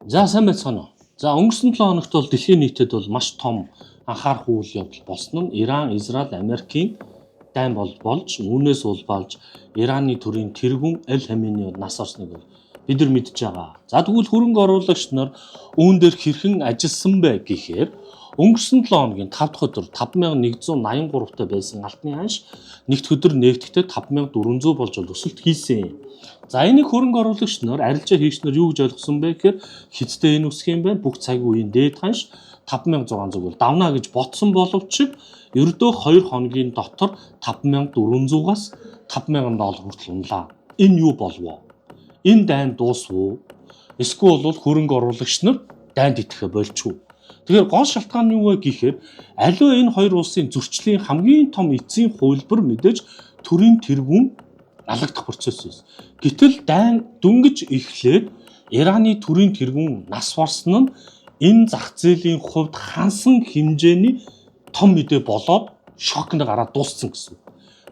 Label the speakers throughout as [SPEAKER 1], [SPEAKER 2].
[SPEAKER 1] За сайн байцгаана уу. За өнгөрсөн 7 хоногт бол дэлхийн нийтэд бол маш том анхаарах үйл явдал болсон нь Иран, Израиль, Америкийн дайн болж үүнээс улбалж Ираны төрийн тэргүүн Аль Хаменей нас орсныг бид нар мэдж байгаа. За тэгвэл хөрөнгө оруулагч нар үүн дээр хэрхэн ажилласан бэ гэхээр өнгөрсөн 7 хоногийн 5 дахь өдөр 5183 та байсан алтны ханш нэгд өдөр нэгдэхдээ 5400 болж өсөлт хийсэн. За энийг хөрөнгө оруулагч нар арилжаа хийгчнэр юу гэж ойлгосон бэ гэхээр хятадтай энэ үсэх юм байна. Бүх цаг үеийн дээд ханш 5600 бол давна гэж ботсон боловч ердөө 2 хоногийн дотор 5400-аас 5000 доллар хүртэл унлаа. Энэ юу болов? Энэ дайн дуусв? Эсвэл бол хөрөнгө оруулагч нар дайнд итгэхэ болчихов. Тэгэхээр гол шалтгаан нь юу вэ гэхээр аливаа энэ хоёр улсын зөрчлийн хамгийн том эцсийн хувилбар мэдээж төрийн тэргүүн алагдах процесс байсан. Гэтэл дайн дөнгөж эхлээд Ираны төрийн тэргүүн нас барсан нь энэ зах зээлийн хувьд хансан хэмжээний том мэдээ болоод шокнд гараад дууссан гэсэн.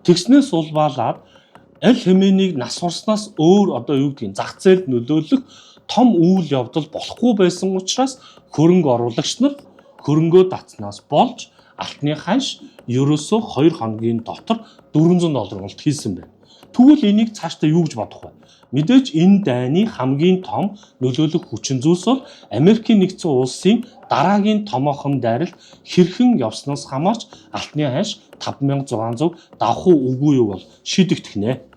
[SPEAKER 1] Тэгснээс улбаалаад Аль Хаменейг нас барснаас өөр одоо юу гэдгийг зах зээлд нөлөөлөх том үйл явдал болохгүй байсан учраас хөрөнгө оруулагч нар хөрөнгөө татснаас болж алтны ханш ерөөсөө 2 хоногийн дотор 400 доллар болт хийсэн байна. Тэгвэл энийг цаашдаа юу гэж бодох вэ? Мэдээж энэ дайны хамгийн том нөлөөлөх хүчин зүйлс бол Америкийн нэгдсэн улсын дараагийн томоохон дайралт хэрхэн явснаас хамаарч алтны ханш 5600 давах үгүй юу бол шийдэгдэх нэ.